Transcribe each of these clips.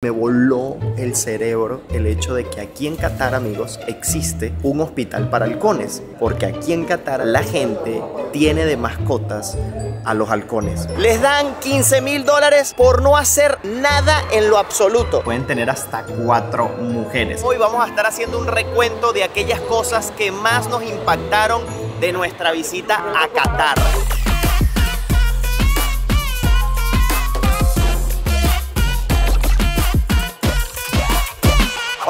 Me voló el cerebro el hecho de que aquí en Qatar, amigos, existe un hospital para halcones. Porque aquí en Qatar la gente tiene de mascotas a los halcones. Les dan $15.000 por no hacer nada en lo absoluto. Pueden tener hasta 4 mujeres. Hoy vamos a estar haciendo un recuento de aquellas cosas que más nos impactaron de nuestra visita a Qatar.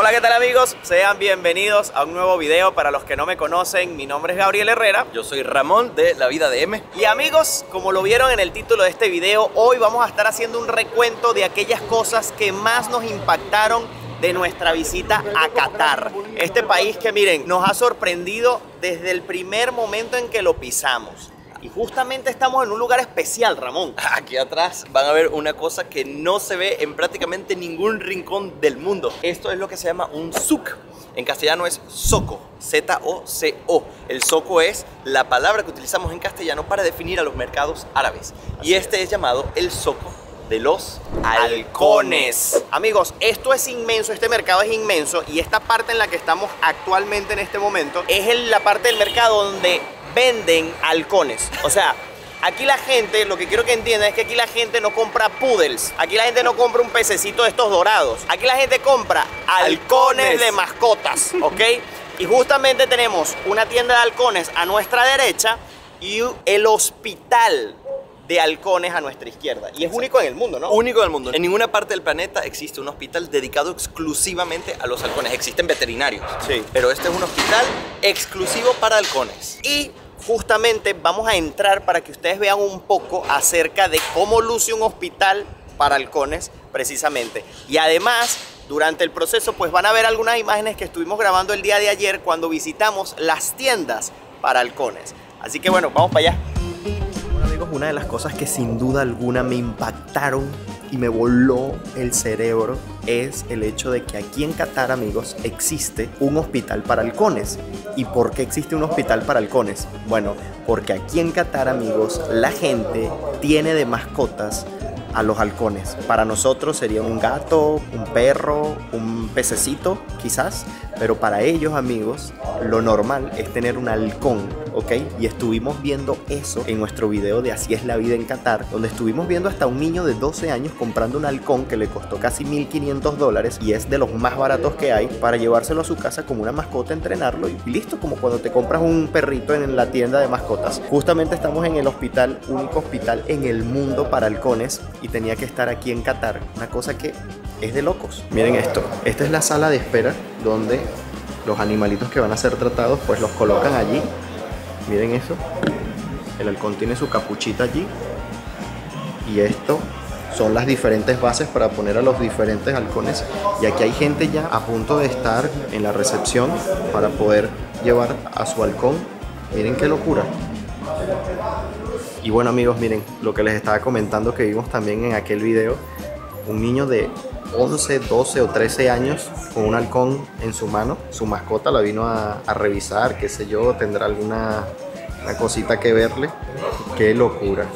Hola, ¿qué tal, amigos? Sean bienvenidos a un nuevo video. Para los que no me conocen, mi nombre es Gabriel Herrera. Yo soy Ramón de La Vida de M. Y amigos, como lo vieron en el título de este video, hoy vamos a estar haciendo un recuento de aquellas cosas que más nos impactaron de nuestra visita a Qatar. Este país que, miren, nos ha sorprendido desde el primer momento en que lo pisamos. Y justamente estamos en un lugar especial, Ramón. Aquí atrás van a ver una cosa que no se ve en prácticamente ningún rincón del mundo. Esto es lo que se llama un souk. En castellano es zoco, Z-O-C-O. El zoco es la palabra que utilizamos en castellano para definir a los mercados árabes. Y este es llamado el zoco de los halcones. Amigos, esto es inmenso, este mercado es inmenso. Y esta parte en la que estamos actualmente en este momento es la parte del mercado donde venden halcones. O sea, aquí la gente, lo que quiero que entiendan es que aquí la gente no compra poodles. Aquí la gente no compra un pececito de estos dorados. Aquí la gente compra halcones de mascotas, ¿ok? Y justamente tenemos una tienda de halcones a nuestra derecha y el hospital de halcones a nuestra izquierda. Y es único en el mundo, ¿no? Único en el mundo. En ninguna parte del planeta existe un hospital dedicado exclusivamente a los halcones. Existen veterinarios, sí, pero este es un hospital exclusivo para halcones. Y justamente vamos a entrar para que ustedes vean un poco acerca de cómo luce un hospital para halcones precisamente. Y además, durante el proceso, pues van a ver algunas imágenes que estuvimos grabando el día de ayer cuando visitamos las tiendas para halcones. Así que bueno, vamos para allá. Una de las cosas que sin duda alguna me impactaron y me voló el cerebro es el hecho de que aquí en Qatar, amigos, existe un hospital para halcones. ¿Y por qué existe un hospital para halcones? Bueno, porque aquí en Qatar, amigos, la gente tiene de mascotas a los halcones. Para nosotros sería un gato, un perro, un pececito, quizás. Pero para ellos, amigos, lo normal es tener un halcón, ¿ok? Y estuvimos viendo eso en nuestro video de Así es la vida en Qatar, donde estuvimos viendo hasta un niño de 12 años comprando un halcón que le costó casi $1.500 y es de los más baratos que hay para llevárselo a su casa como una mascota, entrenarlo y listo, como cuando te compras un perrito en la tienda de mascotas. Justamente estamos en el hospital, único hospital en el mundo para halcones, y tenía que estar aquí en Qatar, una cosa que es de locos. Miren esto, esta es la sala de espera donde los animalitos que van a ser tratados pues los colocan allí. Miren eso, el halcón tiene su capuchita allí y esto son las diferentes bases para poner a los diferentes halcones, y aquí hay gente ya a punto de estar en la recepción para poder llevar a su halcón. Miren qué locura. Y bueno, amigos, miren lo que les estaba comentando que vimos también en aquel video, un niño de 11, 12 o 13 años con un halcón en su mano. Su mascota la vino a revisar, qué sé yo, tendrá alguna cosita que verle. Qué locura.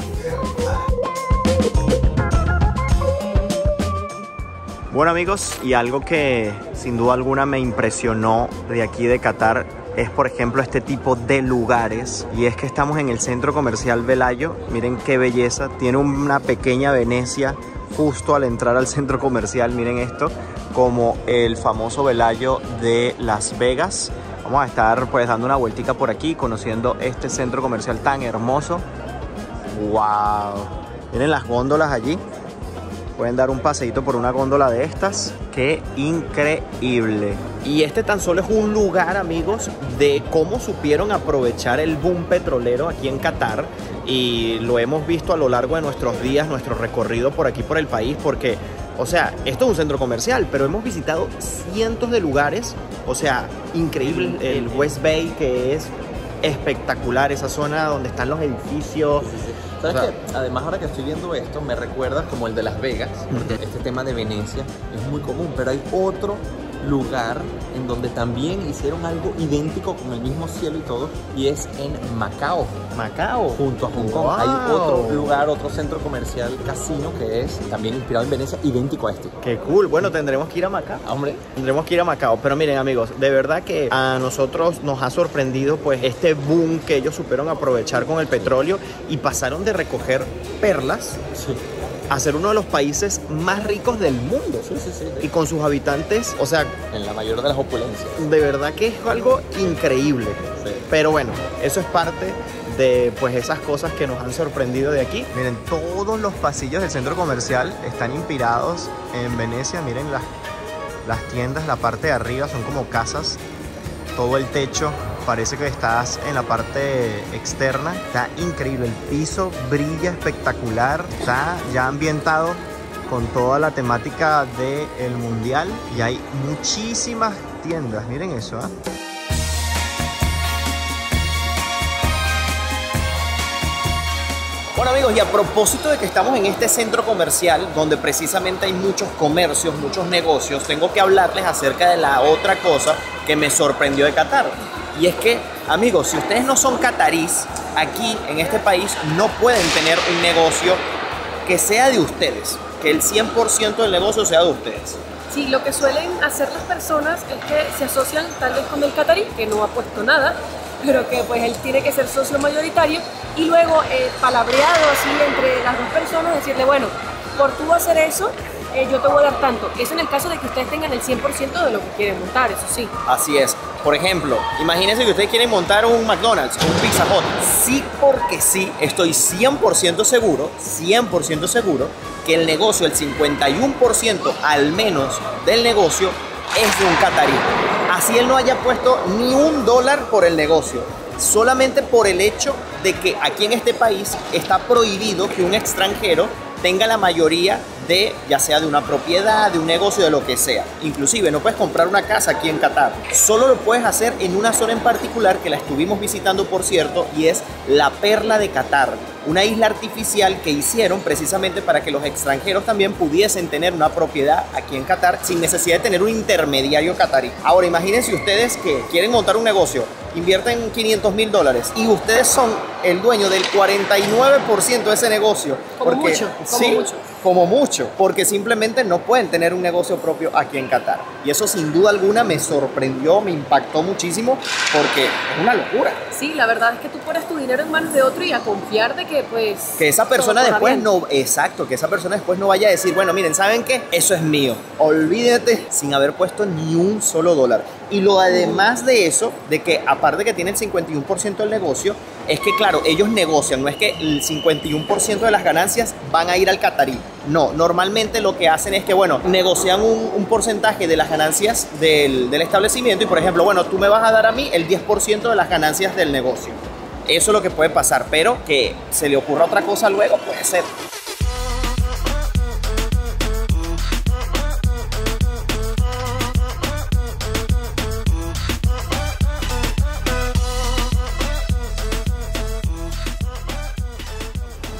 Bueno, amigos, y algo que sin duda alguna me impresionó de aquí de Qatar es, por ejemplo, este tipo de lugares. Y es que estamos en el centro comercial Velayo. Miren qué belleza, tiene una pequeña Venecia justo al entrar al centro comercial. Miren esto, como el famoso Velayo de Las Vegas. Vamos a estar pues dando una vueltica por aquí, conociendo este centro comercial tan hermoso. ¡Wow! Miren las góndolas allí. Pueden dar un paseíto por una góndola de estas. ¡Qué increíble! Y este tan solo es un lugar, amigos, de cómo supieron aprovechar el boom petrolero aquí en Qatar. Y lo hemos visto a lo largo de nuestros días, nuestro recorrido por aquí por el país, porque, o sea, esto es un centro comercial, pero hemos visitado cientos de lugares. O sea, increíble el West Bay, que es espectacular, esa zona donde están los edificios. ¿Sabes qué? Además, ahora que estoy viendo esto, me recuerda como el de Las Vegas, porque este tema de Venecia es muy común, pero hay otro lugar en donde también hicieron algo idéntico con el mismo cielo y todo, y es en Macao. Macao. Junto a Hong Kong. Wow. Hay otro lugar, otro centro comercial, casino, que es también inspirado en Venecia, idéntico a este. Qué cool. Bueno, tendremos que ir a Macao. Hombre. Tendremos que ir a Macao. Pero miren, amigos, de verdad que a nosotros nos ha sorprendido pues este boom que ellos supieron aprovechar con el petróleo y pasaron de recoger perlas Sí. a ser uno de los países más ricos del mundo. Sí. Y con sus habitantes, o sea, En la mayor de las opulencias. de verdad que es algo increíble. Sí. Pero bueno, eso es parte de pues esas cosas que nos han sorprendido de aquí. Miren, todos los pasillos del centro comercial están inspirados en Venecia. Miren las tiendas, la parte de arriba son como casas. Todo el techo parece que estás en la parte externa. Está increíble, el piso brilla espectacular. Está ya ambientado con toda la temática del mundial. Y hay muchísimas tiendas, miren eso, ¿eh? Bueno, amigos, y a propósito de que estamos en este centro comercial donde precisamente hay muchos comercios, muchos negocios, tengo que hablarles acerca de la otra cosa que me sorprendió de Qatar. Y es que, amigos, si ustedes no son catarís, aquí en este país no pueden tener un negocio que sea de ustedes, que el 100% del negocio sea de ustedes. Sí, lo que suelen hacer las personas es que se asocian tal vez con el catarí, que no ha puesto nada, pero que pues él tiene que ser socio mayoritario, y luego palabreado así entre las dos personas, decirle, bueno, por tú hacer eso, yo te voy a dar tanto. Eso en el caso de que ustedes tengan el 100% de lo que quieren montar, eso sí. Así es. Por ejemplo, imagínense que ustedes quieren montar un McDonald's o un Pizza Hut. Sí, porque sí, estoy 100% seguro que el negocio, el 51% al menos del negocio es de un catarí. Así él no haya puesto ni $1 por el negocio. Solamente por el hecho de que aquí en este país está prohibido que un extranjero tenga la mayoría de, ya sea de una propiedad, de un negocio, de lo que sea. Inclusive no puedes comprar una casa aquí en Qatar. Solo lo puedes hacer en una zona en particular que la estuvimos visitando, por cierto, y es la Perla de Qatar. Una isla artificial que hicieron precisamente para que los extranjeros también pudiesen tener una propiedad aquí en Qatar sin necesidad de tener un intermediario catarí. Ahora imagínense ustedes que quieren montar un negocio, invierten $500,000 y ustedes son el dueño del 49% de ese negocio. Como mucho, como mucho, porque simplemente no pueden tener un negocio propio aquí en Qatar. Y eso sin duda alguna me sorprendió, me impactó muchísimo, porque es una locura. Sí, la verdad es que tú pones tu dinero en manos de otro y a confiar de que pues... Que esa persona todo después bien. no, exacto, que esa persona después no vaya a decir, bueno, miren, ¿saben qué? Eso es mío. Olvídate sin haber puesto ni un solo dólar. Y lo además de eso, de que aparte que tiene el 51% del negocio, es que claro, ellos negocian, no es que el 51% de las ganancias van a ir al catarí. No, normalmente lo que hacen es que, bueno, negocian un porcentaje de las ganancias del establecimiento y, por ejemplo, bueno, tú me vas a dar a mí el 10% de las ganancias del negocio. Eso es lo que puede pasar, pero que se le ocurra otra cosa luego puede ser.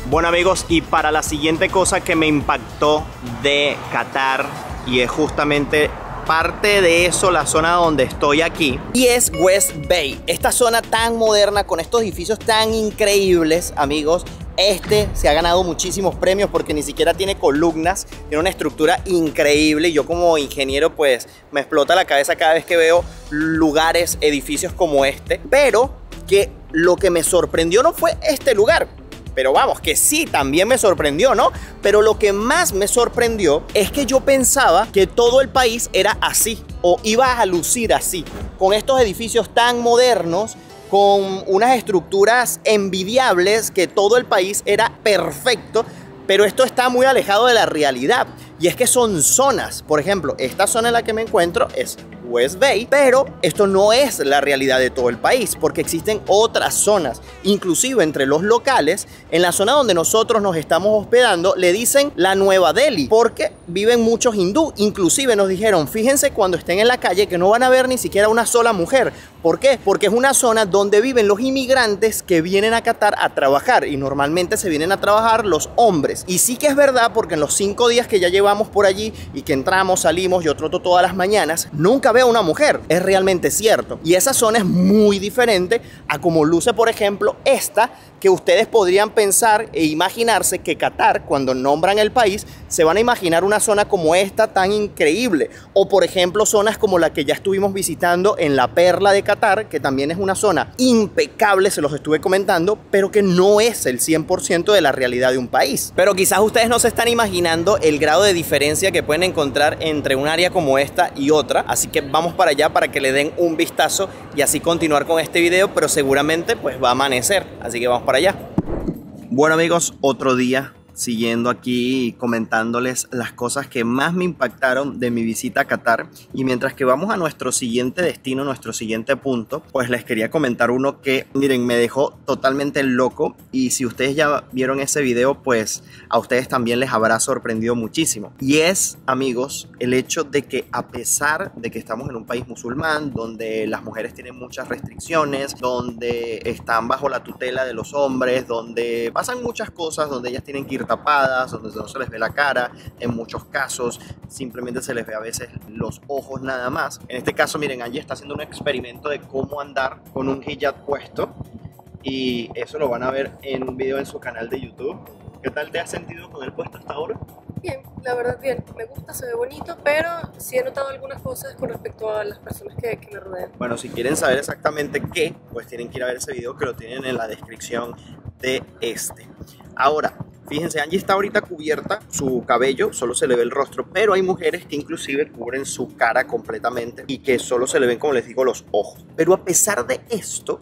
Bueno, amigos, y para la siguiente cosa que me impactó de Qatar, y es justamente parte de eso la zona donde estoy aquí, y es West Bay. Esta zona tan moderna, con estos edificios tan increíbles, amigos. Este se ha ganado muchísimos premios porque ni siquiera tiene columnas, tiene una estructura increíble. Yo como ingeniero pues me explota la cabeza cada vez que veo lugares, edificios como este. Pero que lo que me sorprendió no fue este lugar. Pero vamos, que sí, también me sorprendió, ¿no? Pero lo que más me sorprendió es que yo pensaba que todo el país era así, o iba a lucir así, con estos edificios tan modernos, con unas estructuras envidiables, que todo el país era perfecto, pero esto está muy alejado de la realidad. Y es que son zonas. Por ejemplo, esta zona en la que me encuentro es West Bay, pero esto no es la realidad de todo el país, porque existen otras zonas, inclusive entre los locales, en la zona donde nosotros nos estamos hospedando, le dicen la Nueva Delhi, porque viven muchos hindú. Inclusive nos dijeron, fíjense cuando estén en la calle que no van a ver ni siquiera una sola mujer. ¿Por qué? Porque es una zona donde viven los inmigrantes que vienen a Qatar a trabajar, y normalmente se vienen a trabajar los hombres. Y sí que es verdad, porque en los 5 días que ya llevamos por allí y que entramos, salimos, yo troto todas las mañanas, nunca veo una mujer. Es realmente cierto. Y esa zona es muy diferente a como luce, por ejemplo, esta, que ustedes podrían pensar e imaginarse que Qatar, cuando nombran el país, se van a imaginar una zona como esta tan increíble. O por ejemplo, zonas como la que ya estuvimos visitando en la Perla de Qatar, que también es una zona impecable, se los estuve comentando, pero que no es el 100% de la realidad de un país. Pero quizás ustedes no se están imaginando el grado de diferencia que pueden encontrar entre un área como esta y otra. Así que vamos para allá para que le den un vistazo y así continuar con este video, pero seguramente pues va a amanecer. Así que vamos para allá. Bueno amigos, otro día siguiendo aquí comentándoles las cosas que más me impactaron de mi visita a Qatar. Y mientras que vamos a nuestro siguiente destino, nuestro siguiente punto, pues les quería comentar uno que, miren, me dejó totalmente loco. Y si ustedes ya vieron ese video, pues a ustedes también les habrá sorprendido muchísimo. Y es, amigos, el hecho de que a pesar de que estamos en un país musulmán, donde las mujeres tienen muchas restricciones, donde están bajo la tutela de los hombres, donde pasan muchas cosas, donde ellas tienen que ir tapadas, donde no se les ve la cara, en muchos casos simplemente se les ve a veces los ojos nada más. En este caso, miren, Angie está haciendo un experimento de cómo andar con un hijab puesto, y eso lo van a ver en un video en su canal de YouTube. ¿Qué tal te has sentido con el puesto hasta ahora? Bien, la verdad bien, me gusta, se ve bonito, pero sí he notado algunas cosas con respecto a las personas que me rodean. Bueno, si quieren saber exactamente qué, pues tienen que ir a ver ese video, que lo tienen en la descripción de este. Ahora, fíjense, Angie está ahorita cubierta, su cabello, solo se le ve el rostro, pero hay mujeres que inclusive cubren su cara completamente y que solo se le ven, como les digo, los ojos. Pero a pesar de esto,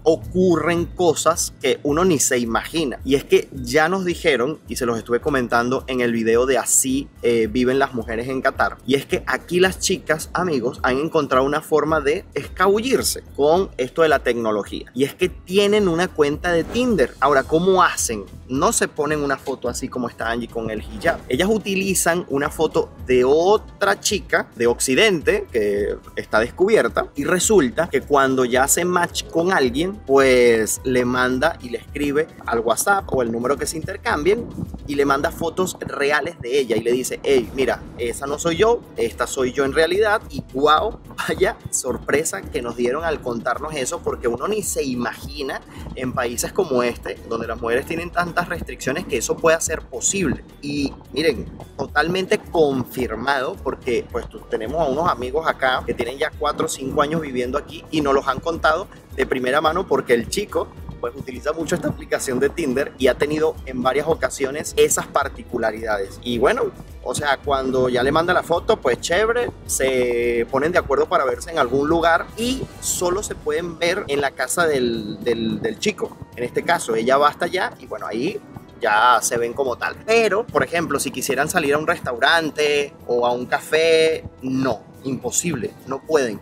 ocurren cosas que uno ni se imagina. Y es que ya nos dijeron, y se los estuve comentando en el video de Así viven las mujeres en Qatar, y es que aquí las chicas, amigos, han encontrado una forma de escabullirse con esto de la tecnología. Y es que tienen una cuenta de Tinder. Ahora, ¿cómo hacen? No se ponen una foto así como está Angie con el hijab. Ellas utilizan una foto de otra chica de Occidente que está descubierta, y resulta que cuando ya hace match con alguien, pues le manda y le escribe al WhatsApp o el número que se intercambien, y le manda fotos reales de ella y le dice, hey, mira, esa no soy yo, esta soy yo en realidad. Y wow, vaya sorpresa que nos dieron al contarnos eso, porque uno ni se imagina en países como este, donde las mujeres tienen tantas restricciones, que eso pueda ser posible. Y miren, totalmente confirmado, porque pues tenemos a unos amigos acá que tienen ya 4 o 5 años viviendo aquí y nos los han contado de primera mano, porque el chico pues utiliza mucho esta aplicación de Tinder y ha tenido en varias ocasiones esas particularidades. Y bueno, o sea, cuando ya le manda la foto, pues chévere, se ponen de acuerdo para verse en algún lugar, y solo se pueden ver en la casa del chico. En este caso, ella va hasta allá y bueno, ahí ya se ven como tal. Pero, por ejemplo, si quisieran salir a un restaurante o a un café, no, imposible, no pueden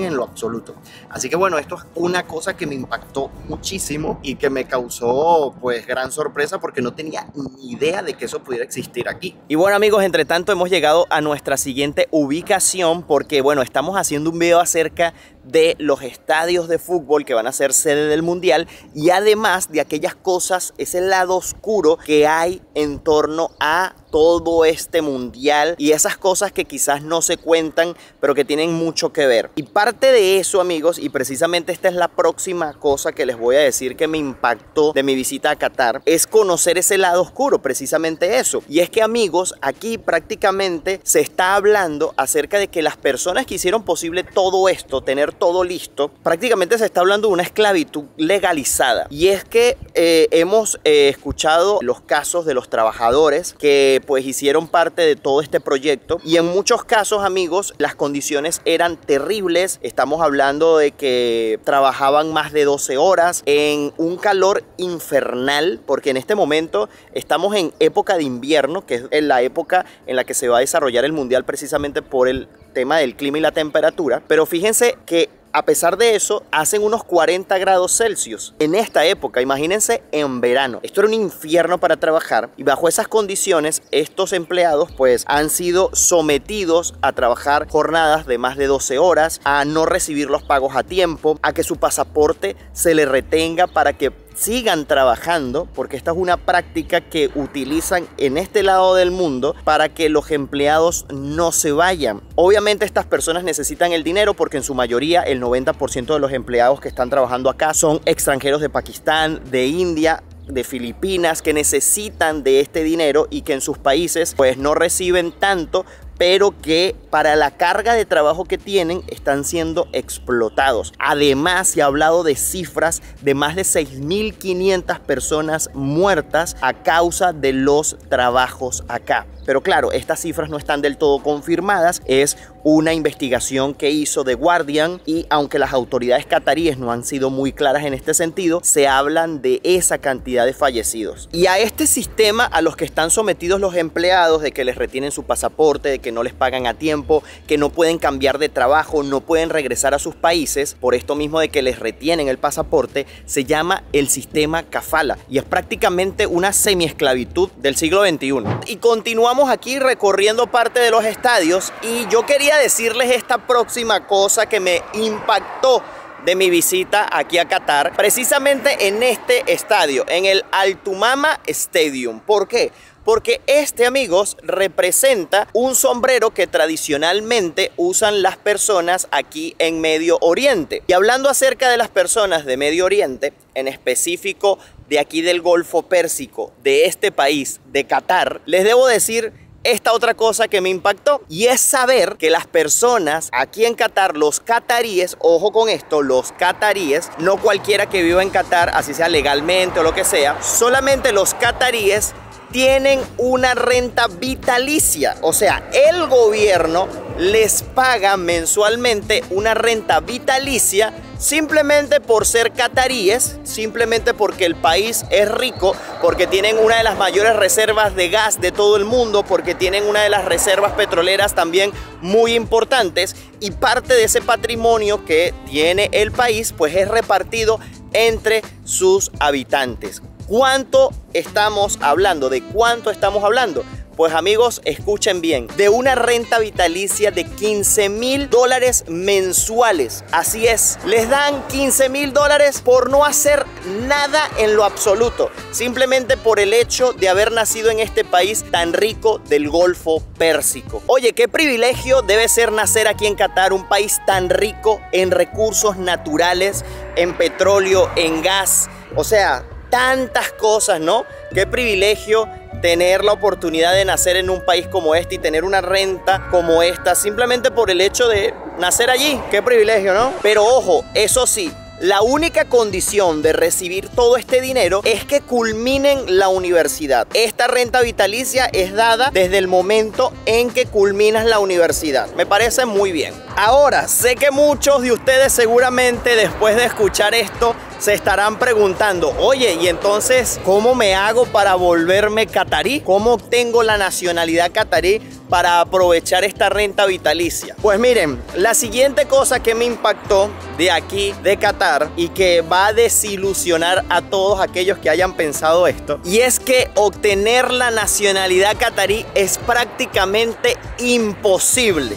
en lo absoluto. Así que bueno, esto es una cosa que me impactó muchísimo y que me causó pues gran sorpresa, porque no tenía ni idea de que eso pudiera existir aquí. Y bueno amigos, entre tanto hemos llegado a nuestra siguiente ubicación, porque bueno, estamos haciendo un video acerca de los estadios de fútbol que van a ser sede del mundial, y además de aquellas cosas, ese lado oscuro que hay en torno a todo este mundial, y esas cosas que quizás no se cuentan pero que tienen mucho que ver. Y parte de eso, amigos, y precisamente esta es la próxima cosa que les voy a decir que me impactó de mi visita a Qatar, es conocer ese lado oscuro, precisamente eso. Y es que, amigos, aquí prácticamente se está hablando acerca de que las personas que hicieron posible todo esto, tener todo listo, prácticamente se está hablando de una esclavitud legalizada. Y es que hemos escuchado los casos de los trabajadores que pues hicieron parte de todo este proyecto, y en muchos casos, amigos, las condiciones eran terribles. Estamos hablando de que trabajaban más de 12 horas en un calor infernal, porque en este momento estamos en época de invierno, que es la época en la que se va a desarrollar el mundial, precisamente por el tema del clima y la temperatura, pero fíjense que a pesar de eso, hacen unos 40 grados Celsius en esta época. Imagínense en verano. Esto era un infierno para trabajar y bajo esas condiciones, estos empleados pues han sido sometidos a trabajar jornadas de más de 12 horas, a no recibir los pagos a tiempo, a que su pasaporte se le retenga para que sigan trabajando, porque esta es una práctica que utilizan en este lado del mundo para que los empleados no se vayan. Obviamente estas personas necesitan el dinero porque en su mayoría el 90% de los empleados que están trabajando acá son extranjeros de Pakistán, de India, de Filipinas, que necesitan de este dinero y que en sus países pues no reciben tanto, pero que para la carga de trabajo que tienen están siendo explotados. Además, se ha hablado de cifras de más de 6.500 personas muertas a causa de los trabajos acá. Pero claro, estas cifras no están del todo confirmadas. Es una investigación que hizo The Guardian y aunque las autoridades cataríes no han sido muy claras en este sentido, se hablan de esa cantidad de fallecidos. Y a este sistema a los que están sometidos los empleados, de que les retienen su pasaporte, de que no les pagan a tiempo, que no pueden cambiar de trabajo, no pueden regresar a sus países, por esto mismo de que les retienen el pasaporte, se llama el sistema kafala y es prácticamente una semiesclavitud del siglo XXI. Y continuamos aquí recorriendo parte de los estadios y yo quería decirles esta próxima cosa que me impactó de mi visita aquí a Qatar, precisamente en este estadio, en el Al Thumama Stadium. ¿Por qué? Porque este, amigos, representa un sombrero que tradicionalmente usan las personas aquí en Medio Oriente. Y hablando acerca de las personas de Medio Oriente, en específico de aquí del Golfo Pérsico, de este país, de Qatar, les debo decir esta otra cosa que me impactó y es saber que las personas aquí en Qatar, los cataríes, ojo con esto, los cataríes, no cualquiera que viva en Qatar, así sea legalmente o lo que sea, solamente los cataríes tienen una renta vitalicia, o sea, el gobierno les paga mensualmente una renta vitalicia simplemente por ser cataríes, simplemente porque el país es rico, porque tienen una de las mayores reservas de gas de todo el mundo, porque tienen una de las reservas petroleras también muy importantes y parte de ese patrimonio que tiene el país pues es repartido entre sus habitantes. ¿Cuánto estamos hablando? ¿De cuánto estamos hablando? Pues amigos, escuchen bien, de una renta vitalicia de $15.000 mensuales. Así es, les dan $15.000 por no hacer nada en lo absoluto, simplemente por el hecho de haber nacido en este país tan rico del Golfo Pérsico. Oye, qué privilegio debe ser nacer aquí en Qatar, un país tan rico en recursos naturales, en petróleo, en gas, o sea, tantas cosas, ¿no? Qué privilegio tener la oportunidad de nacer en un país como este y tener una renta como esta simplemente por el hecho de nacer allí. Qué privilegio, ¿no? Pero ojo, eso sí, la única condición de recibir todo este dinero es que culminen la universidad. Esta renta vitalicia es dada desde el momento en que culminas la universidad. Me parece muy bien. Ahora, sé que muchos de ustedes seguramente después de escuchar esto se estarán preguntando, oye, ¿y entonces cómo me hago para volverme catarí? ¿Cómo obtengo la nacionalidad catarí para aprovechar esta renta vitalicia? Pues miren, la siguiente cosa que me impactó de aquí, de Qatar, y que va a desilusionar a todos aquellos que hayan pensado esto, y es que obtener la nacionalidad catarí es prácticamente imposible.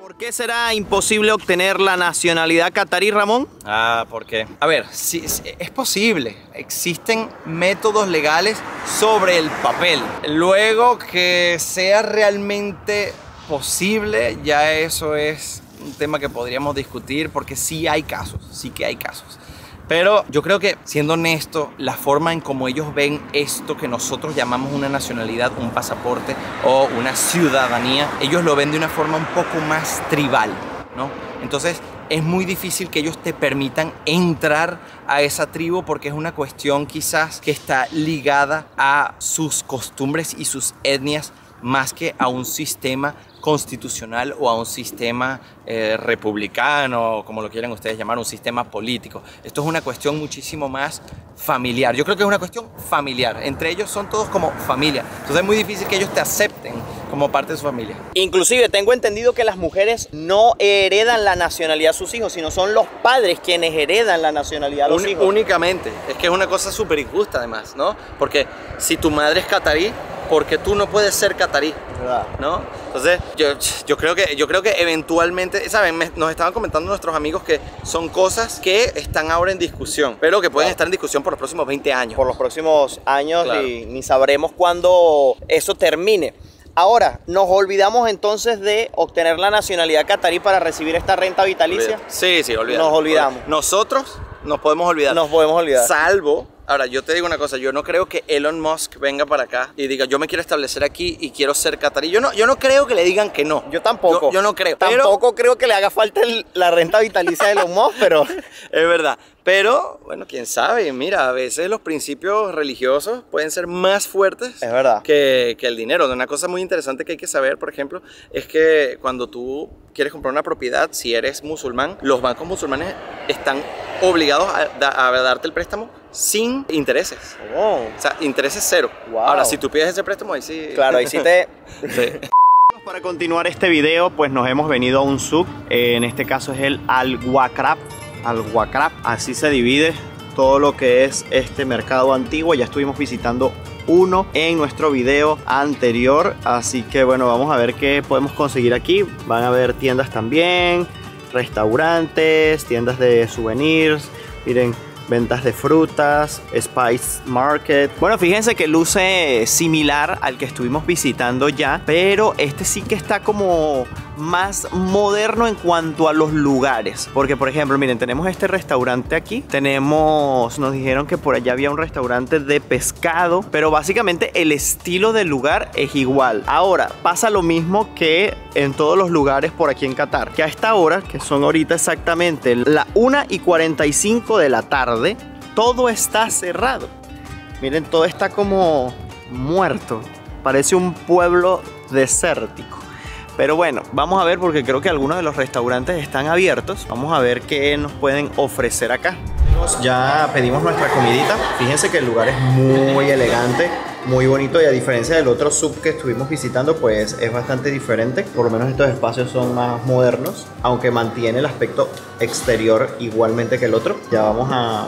¿Por qué será imposible obtener la nacionalidad catarí, Ramón? ¿Por qué? A ver, sí, es posible. Existen métodos legales sobre el papel. Luego que sea realmente posible, ya eso es un tema que podríamos discutir porque sí hay casos, sí que hay casos. Pero yo creo que, siendo honesto, la forma en cómo ellos ven esto que nosotros llamamos una nacionalidad, un pasaporte o una ciudadanía, ellos lo ven de una forma un poco más tribal, ¿no? Entonces es muy difícil que ellos te permitan entrar a esa tribu porque es una cuestión quizás que está ligada a sus costumbres y sus etnias más que a un sistema constitucional o a un sistema republicano, como lo quieran ustedes llamar, un sistema político. Esto es una cuestión muchísimo más familiar. Yo creo que es una cuestión familiar. Entre ellos son todos como familia. Entonces es muy difícil que ellos te acepten como parte de su familia. Inclusive tengo entendido que las mujeres no heredan la nacionalidad a sus hijos, sino son los padres quienes heredan la nacionalidad a los hijos. Únicamente. Es que es una cosa súper injusta además, ¿no? Porque si tu madre es catarí, porque tú no puedes ser catarí, ¿no? Entonces yo creo que eventualmente, ¿saben? Nos estaban comentando nuestros amigos que son cosas que están ahora en discusión, pero que pueden estar en discusión por los próximos 20 años. Por los próximos años, claro. Y ni sabremos cuándo eso termine. Ahora, ¿nos olvidamos entonces de obtener la nacionalidad catarí para recibir esta renta vitalicia? Sí, olvidamos. Nos olvidamos. Nosotros nos podemos olvidar. Nos podemos olvidar. Salvo... Ahora, yo te digo una cosa, yo no creo que Elon Musk venga para acá y diga, yo me quiero establecer aquí y quiero ser catarí. Yo no creo que le digan que no. Yo tampoco. Yo no creo. Tampoco creo que le haga falta la renta vitalicia de Elon Musk, pero... Es verdad. Pero, bueno, quién sabe. Mira, a veces los principios religiosos pueden ser más fuertes, es verdad, que el dinero. Una cosa muy interesante que hay que saber, por ejemplo, es que cuando tú quieres comprar una propiedad, si eres musulmán, los bancos musulmanes están obligados a darte el préstamo sin intereses. Oh. O sea, intereses cero. Wow. Ahora, si tú pides ese préstamo, ahí sí... Claro, ahí sí te... Sí. Para continuar este video, pues nos hemos venido a un souk. En este caso es el Al-Wakrab. Al-Wakrab, así se divide todo lo que es este mercado antiguo. Ya estuvimos visitando uno en nuestro video anterior, así que bueno, vamos a ver qué podemos conseguir aquí. Van a haber tiendas también, restaurantes, tiendas de souvenirs, miren, ventas de frutas, Spice Market. Bueno, fíjense que luce similar al que estuvimos visitando ya, pero este sí que está como más moderno en cuanto a los lugares. Porque, por ejemplo, miren, tenemos este restaurante aquí. Nos dijeron que por allá había un restaurante de pescado, pero básicamente el estilo del lugar es igual. Ahora, pasa lo mismo que en todos los lugares por aquí en Qatar, que a esta hora, que son ahorita exactamente la 1:45 de la tarde, todo está cerrado. Miren, todo está como muerto. Parece un pueblo desértico. Pero bueno, vamos a ver porque creo que algunos de los restaurantes están abiertos. Vamos a ver qué nos pueden ofrecer acá. Ya pedimos nuestra comidita. Fíjense que el lugar es muy elegante, muy bonito, y a diferencia del otro sub que estuvimos visitando, pues es bastante diferente. Por lo menos estos espacios son más modernos, aunque mantiene el aspecto exterior igualmente que el otro. Ya vamos a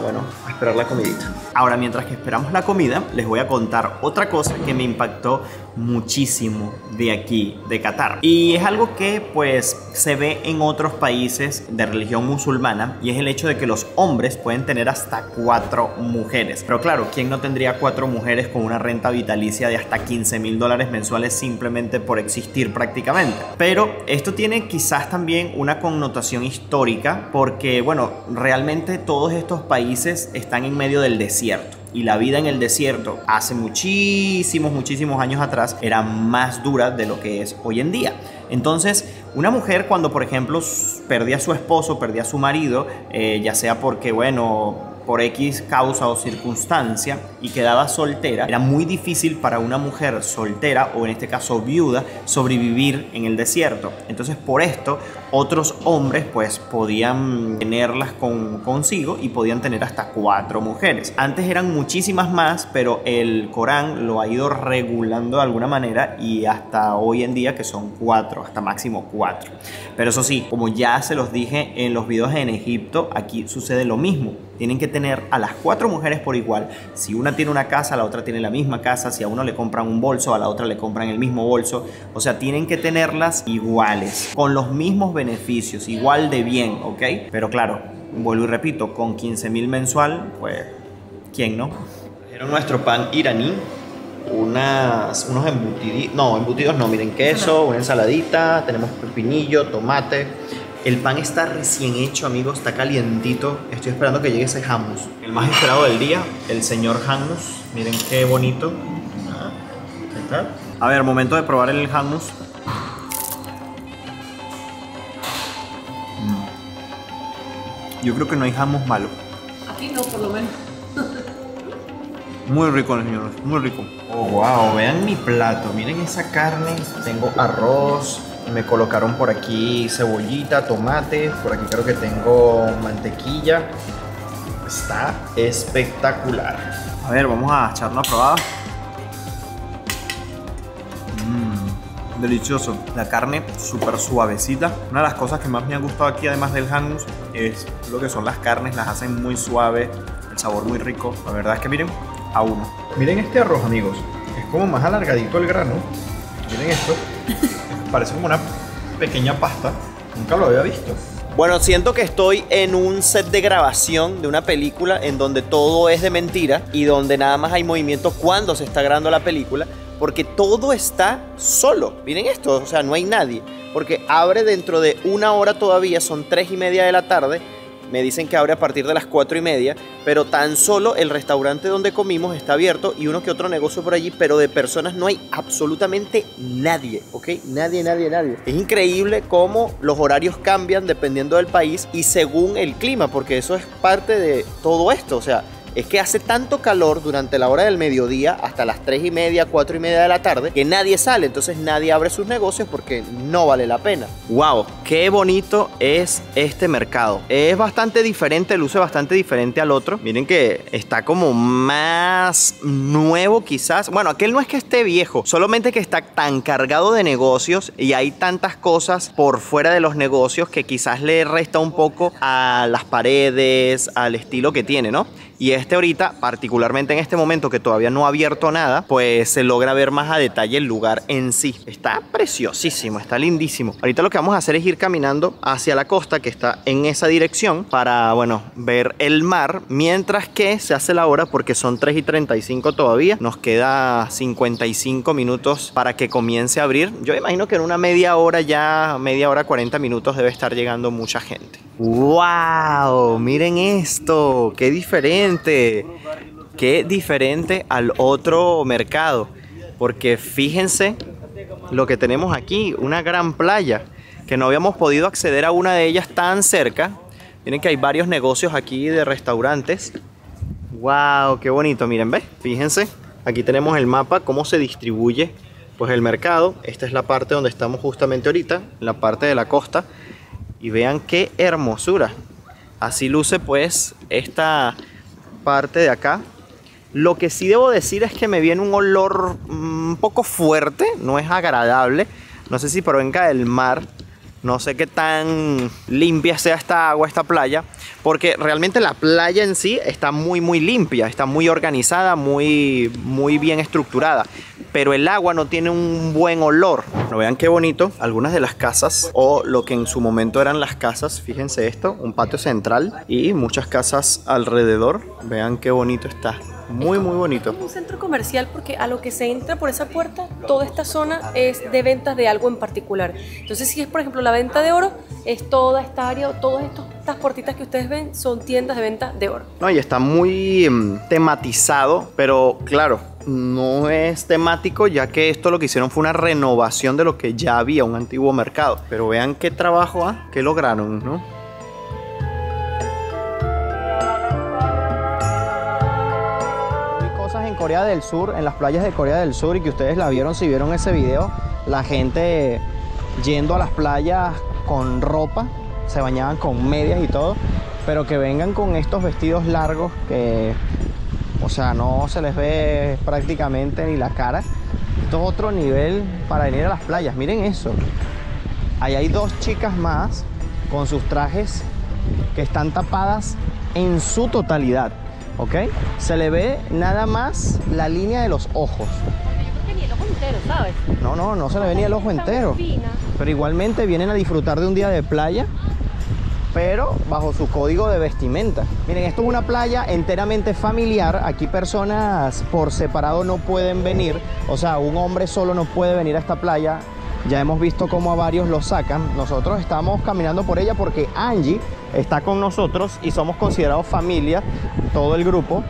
esperar la comidita. Ahora, mientras que esperamos la comida, les voy a contar otra cosa que me impactó muchísimo de aquí, de Qatar. Y es algo que pues se ve en otros países de religión musulmana, y es el hecho de que los hombres pueden tener hasta 4 mujeres. Pero claro, ¿quién no tendría 4 mujeres con una renta vitalicia de hasta $15.000 mensuales simplemente por existir prácticamente? Pero esto tiene quizás también una connotación histórica, porque bueno, realmente todos estos países están en medio del desierto. Y la vida en el desierto hace muchísimos años atrás era más dura de lo que es hoy en día. Entonces, una mujer cuando, por ejemplo, perdía a su esposo, perdía a su marido, ya sea porque, bueno, por X causa o circunstancia, y quedaba soltera, era muy difícil para una mujer soltera, o en este caso viuda, sobrevivir en el desierto. Entonces, por esto, otros hombres pues podían tenerlas consigo, y podían tener hasta 4 mujeres. Antes eran muchísimas más, pero el Corán lo ha ido regulando de alguna manera, y hasta hoy en día que son 4, hasta máximo 4. Pero eso sí, como ya se los dije en los videos en Egipto, aquí sucede lo mismo. Tienen que tener a las 4 mujeres por igual. Si una tiene una casa, la otra tiene la misma casa. Si a uno le compran un bolso, a la otra le compran el mismo bolso. O sea, tienen que tenerlas iguales, con los mismos beneficios, igual de bien, ¿ok? Pero claro, vuelvo y repito, con 15.000 mensual, pues, ¿quién no? Era nuestro pan iraní. Unos embutidos no, miren, queso, una ensaladita, tenemos pepinillo, tomate. El pan está recién hecho, amigos, está calientito. Estoy esperando que llegue ese hummus, el más esperado del día, el señor hummus. Miren qué bonito. ¿Qué tal? A ver, momento de probar el hummus. Yo creo que no hay hummus malo. Aquí no, por lo menos. Muy rico, señores, muy rico. Oh, wow, vean mi plato, miren esa carne. Tengo arroz, me colocaron por aquí cebollita, tomate, por aquí creo que tengo mantequilla. Está espectacular. A ver, vamos a echar una probada. Delicioso. La carne súper suavecita. Una de las cosas que más me ha gustado aquí, además del hummus, es lo que son las carnes. Las hacen muy suaves, el sabor muy rico. La verdad es que miren, a uno. Miren este arroz, amigos. Es como más alargadito el grano. Miren esto. Parece como una pequeña pasta. Nunca lo había visto. Bueno, siento que estoy en un set de grabación de una película en donde todo es de mentira y donde nada más hay movimiento cuando se está grabando la película, porque todo está solo. Miren esto, o sea, no hay nadie, porque abre dentro de 1 hora todavía, son 3:30 de la tarde. Me dicen que abre a partir de las 4:30, pero tan solo el restaurante donde comimos está abierto y uno que otro negocio por allí, pero de personas no hay absolutamente nadie, ¿ok? Nadie. Es increíble cómo los horarios cambian dependiendo del país y según el clima, porque eso es parte de todo esto, o sea, es que hace tanto calor durante la hora del mediodía hasta las 3:30, 4:30 de la tarde que nadie sale, entonces nadie abre sus negocios porque no vale la pena. ¡Wow! ¡Qué bonito es este mercado! Es bastante diferente, luce bastante diferente al otro. Miren que está como más nuevo quizás. Bueno, aquel no es que esté viejo, solamente que está tan cargado de negocios y hay tantas cosas por fuera de los negocios que quizás le resta un poco a las paredes, al estilo que tiene, ¿no? Y este ahorita, particularmente en este momento que todavía no ha abierto nada, pues se logra ver más a detalle el lugar en sí. Está preciosísimo, está lindísimo. Ahorita lo que vamos a hacer es ir caminando hacia la costa que está en esa dirección para, bueno, ver el mar, mientras que se hace la hora porque son 3:35 todavía. Nos queda 55 minutos para que comience a abrir. Yo imagino que en una media hora ya, media hora, 40 minutos debe estar llegando mucha gente. ¡Wow! Miren esto, qué diferente al otro mercado, porque fíjense lo que tenemos aquí, una gran playa, que no habíamos podido acceder a una de ellas tan cerca. Miren que hay varios negocios aquí de restaurantes. ¡Wow! ¡Qué bonito! Miren, ¿ves? Fíjense, aquí tenemos el mapa, cómo se distribuye pues el mercado. Esta es la parte donde estamos justamente ahorita, la parte de la costa. Y vean qué hermosura. Así luce pues esta parte de acá. Lo que sí debo decir es que me viene un olor un poco fuerte. No es agradable. No sé si provenga del mar. No sé qué tan limpia sea esta agua, esta playa. Porque realmente la playa en sí está muy limpia. Está muy organizada, muy bien estructurada. Pero el agua no tiene un buen olor. Pero vean qué bonito. Algunas de las casas, o lo que en su momento eran las casas, fíjense esto, un patio central y muchas casas alrededor. Vean qué bonito está. Muy bonito. Es un centro comercial porque a lo que se entra por esa puerta, toda esta zona es de ventas de algo en particular. Entonces, si es por ejemplo la venta de oro, es toda esta área, todas estas puertitas que ustedes ven son tiendas de venta de oro. No, y está muy tematizado, pero claro, no es temático, ya que esto lo que hicieron fue una renovación de lo que ya había, un antiguo mercado. Pero vean qué trabajo, qué lograron, ¿no? En Corea del Sur, en las playas de Corea del Sur, y que ustedes la vieron, si vieron ese video, la gente yendo a las playas con ropa, se bañaban con medias y todo, pero que vengan con estos vestidos largos que, o sea, no se les ve prácticamente ni la cara. Esto es otro nivel para venir a las playas. Miren eso. Ahí hay 2 chicas más con sus trajes que están tapadas en su totalidad. ¿Ok? Se le ve nada más la línea de los ojos. Pero yo creo que ni el ojo entero, ¿sabes? No se le ve ni el ojo entero. Pero igualmente vienen a disfrutar de un día de playa, pero bajo su código de vestimenta. Miren, esto es una playa enteramente familiar. Aquí personas por separado no pueden venir. O sea, un hombre solo no puede venir a esta playa. Ya hemos visto cómo a varios lo sacan. Nosotros estamos caminando por ella porque Angie está con nosotros y somos considerados familia, todo el grupo.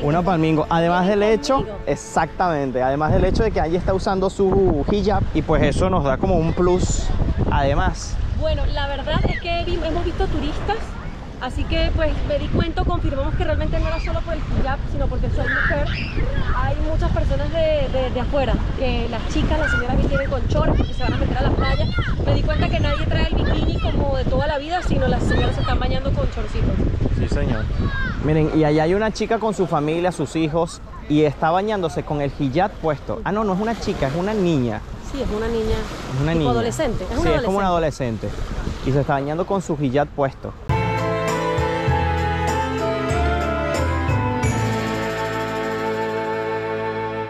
Una palmingo. Además del hecho, exactamente, además del hecho de que Angie está usando su hijab, y pues eso nos da como un plus además. Bueno, la verdad es que hemos visto turistas Así que pues me di cuenta, confirmamos que realmente no era solo por el hijab, sino porque soy mujer. Hay muchas personas de afuera, que las chicas, las señoras vienen con chores porque se van a meter a la playa. Me di cuenta que nadie trae el bikini como de toda la vida, sino las señoras se están bañando con chorcitos. Sí, señor. Miren, y allá hay una chica con su familia, sus hijos, y está bañándose con el hijab puesto. Ah, no, no es una chica, es una niña. Sí, es una niña. Es una niña. Adolescente. Es Sí, una es como una adolescente. adolescente. Y se está bañando con su hijab puesto.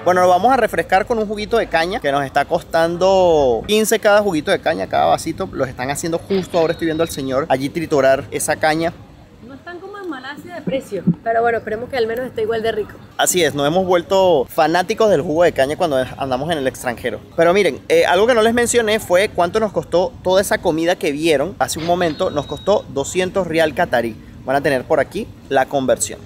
Bueno, lo vamos a refrescar con un juguito de caña que nos está costando 15 cada juguito de caña, cada vasito. Los están haciendo justo ahora, estoy viendo al señor allí triturar esa caña. No están como en Malasia de precio, pero bueno, esperemos que al menos esté igual de rico. Así es, nos hemos vuelto fanáticos del jugo de caña cuando andamos en el extranjero. Pero miren, algo que no les mencioné fue cuánto nos costó toda esa comida que vieron hace un momento. Nos costó 200 rial catarí. Van a tener por aquí la conversión.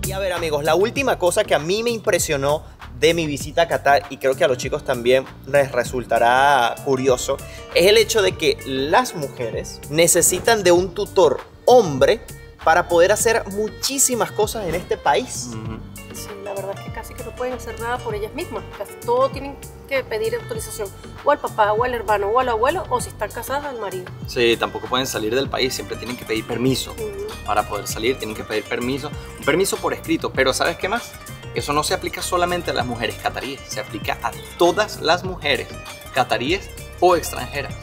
Y a ver, amigos, la última cosa que a mí me impresionó de mi visita a Qatar, y creo que a los chicos también les resultará curioso, es el hecho de que las mujeres necesitan de un tutor hombre para poder hacer muchísimas cosas en este país. Sí, la verdad es que casi que no pueden hacer nada por ellas mismas. Casi todo tienen que pedir autorización o al papá, o al hermano, o al abuelo, o si están casadas, al marido. Sí, tampoco pueden salir del país, siempre tienen que pedir permiso. Para poder salir tienen que pedir permiso, un permiso por escrito. Pero ¿sabes qué más? Eso no se aplica solamente a las mujeres cataríes, se aplica a todas las mujeres cataríes o extranjeras.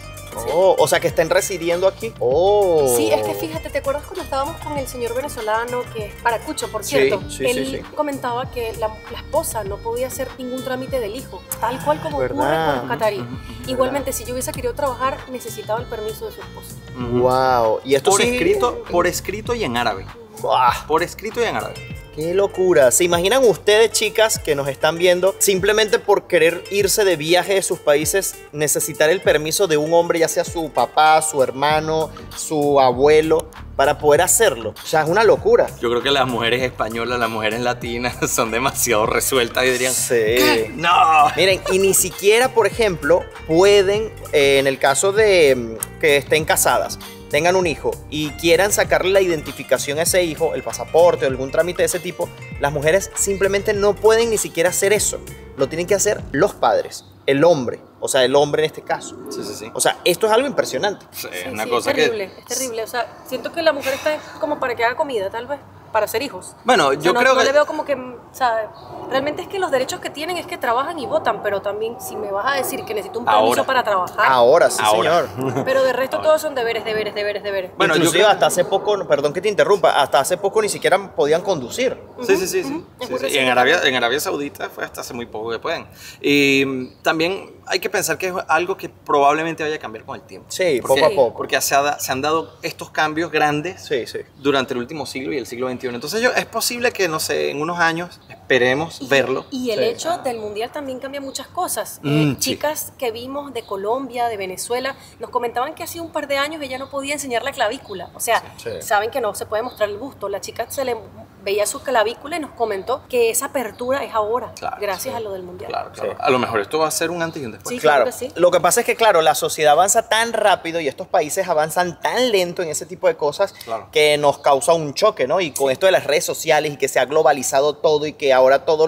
Oh, o sea que estén residiendo aquí. Oh. Sí, es que fíjate, ¿te acuerdas cuando estábamos con el señor venezolano, que es Paracucho, por cierto? Sí, Él comentaba que la esposa no podía hacer ningún trámite del hijo, tal cual como ocurre ¿verdad? con los cataríes. Igualmente, si yo hubiese querido trabajar, necesitaba el permiso de su esposa. Wow. Y esto sí. Por escrito y en árabe. ¡Buah! Por escrito y en árabe. ¡Qué locura! ¿Se imaginan ustedes, chicas, que nos están viendo, simplemente por querer irse de viaje de sus países, necesitar el permiso de un hombre, ya sea su papá, su hermano, su abuelo, para poder hacerlo? O sea, es una locura. Yo creo que las mujeres españolas, las mujeres latinas son demasiado resueltas y dirían, Sí. ¿qué? ¡No! Miren, y ni siquiera, por ejemplo, pueden, en el caso de que estén casadas, tengan un hijo y quieran sacarle la identificación a ese hijo, el pasaporte o algún trámite de ese tipo, las mujeres simplemente no pueden ni siquiera hacer eso. Lo tienen que hacer los padres, el hombre, o sea, el hombre en este caso. Sí, sí, sí. O sea, esto es algo impresionante. Sí, Sí, es una sí, cosa es terrible, que... es terrible. O sea, siento que la mujer está como para que haga comida, tal vez, para hacer hijos. Bueno, O sea, yo no, creo no que... le veo como que, o sea, realmente es que los derechos que tienen es que trabajan y votan, pero también si me vas a decir que necesito un permiso Ahora. para trabajar, Ahora sí, Ahora. señor. pero de resto todos son deberes, deberes, deberes, deberes. Bueno, yo Inclusive creo- hasta hace poco, perdón que te interrumpa, hasta hace poco ni siquiera podían conducir. Sí, sí, sí, sí. Es Sí, muy sí. Y reciente en Arabia Saudita fue hasta hace muy poco que pueden. Y también hay que pensar que es algo que probablemente vaya a cambiar con el tiempo. Sí, Porque- poco a poco. Porque se han dado estos cambios grandes Sí, sí. durante el último siglo y el siglo XXI. Entonces es posible que, no sé, en unos años esperemos verlo. Y el Sí. hecho del mundial también cambia muchas cosas. Sí. Chicas que vimos de Colombia, de Venezuela, nos comentaban que hace un par de años ella no podía enseñar la clavícula. O sea, Sí. saben que no se puede mostrar el busto. La chica se le veía su clavícula y nos comentó que esa apertura es ahora, Claro, gracias sí. a lo del mundial. Claro, claro. Sí. A lo mejor esto va a ser un antes y un después. Sí, Claro, claro que sí. lo que pasa es que, claro, la sociedad avanza tan rápido y estos países avanzan tan lento en ese tipo de cosas Claro. que nos causa un choque, ¿no? Y con esto de las redes sociales y que se ha globalizado todo y que ahora todo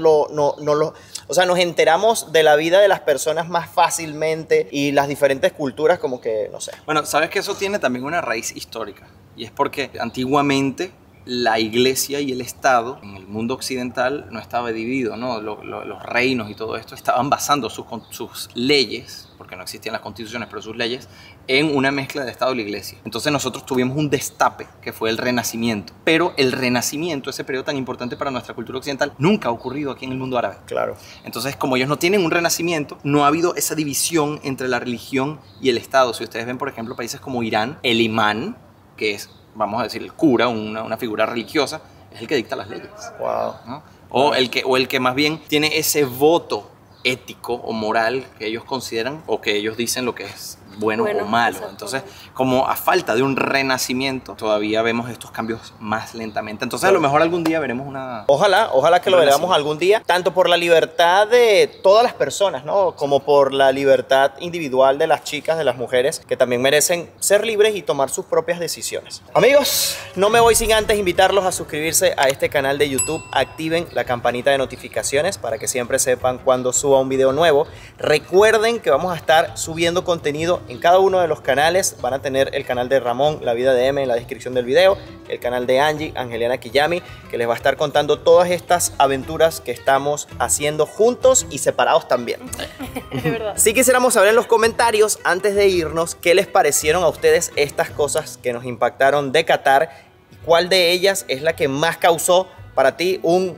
o sea, nos enteramos de la vida de las personas más fácilmente y las diferentes culturas como que, no sé. Bueno, sabes que eso tiene también una raíz histórica. Y es porque antiguamente la iglesia y el Estado en el mundo occidental no estaba dividido, ¿no? Los reinos y todo esto estaban basando sus leyes, porque no existían las constituciones, pero sus leyes, en una mezcla de Estado y la iglesia. Entonces nosotros tuvimos un destape, que fue el Renacimiento. Pero el Renacimiento, ese periodo tan importante para nuestra cultura occidental, nunca ha ocurrido aquí en el mundo árabe. Claro. Entonces, como ellos no tienen un renacimiento, no ha habido esa división entre la religión y el Estado. Si ustedes ven, por ejemplo, países como Irán, el imán, que es, vamos a decir, el cura, una figura religiosa, es el que dicta las leyes, Wow. ¿no? O el que más bien tiene ese voto ético o moral que ellos consideran o que ellos dicen lo que es bueno Bueno, o malo. exacto. Entonces, como a falta de un renacimiento, todavía vemos estos cambios más lentamente. Entonces, a lo mejor algún día veremos una... Ojalá que lo veamos algún día, tanto por la libertad de todas las personas, ¿no? Como por la libertad individual de las chicas, de las mujeres, que también merecen ser libres y tomar sus propias decisiones. Amigos, no me voy sin antes invitarlos a suscribirse a este canal de YouTube. Activen la campanita de notificaciones para que siempre sepan cuando suba un video nuevo. Recuerden que vamos a estar subiendo contenido en cada uno de los canales. Van a tener el canal de Ramón, La Vida de M, en la descripción del video, el canal de Angie, Angeliana Kiyami, que les va a estar contando todas estas aventuras que estamos haciendo juntos y separados también. Es verdad. Si quisiéramos saber en los comentarios, antes de irnos, qué les parecieron a ustedes estas cosas que nos impactaron de Qatar y cuál de ellas es la que más causó para ti un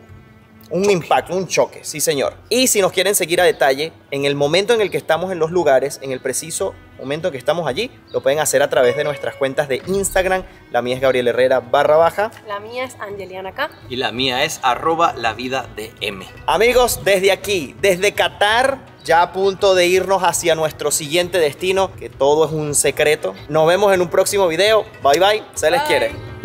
impacto, un choque, sí señor. Y si nos quieren seguir a detalle, en el momento en el que estamos en los lugares, en el preciso momento que estamos allí, lo pueden hacer a través de nuestras cuentas de Instagram. La mía es Gabriel Herrera _. La mía es Angeliana K. Y la mía es @lavidadm. Amigos, desde aquí, desde Qatar, ya a punto de irnos hacia nuestro siguiente destino, que todo es un secreto. Nos vemos en un próximo video. Bye bye, se les quiere.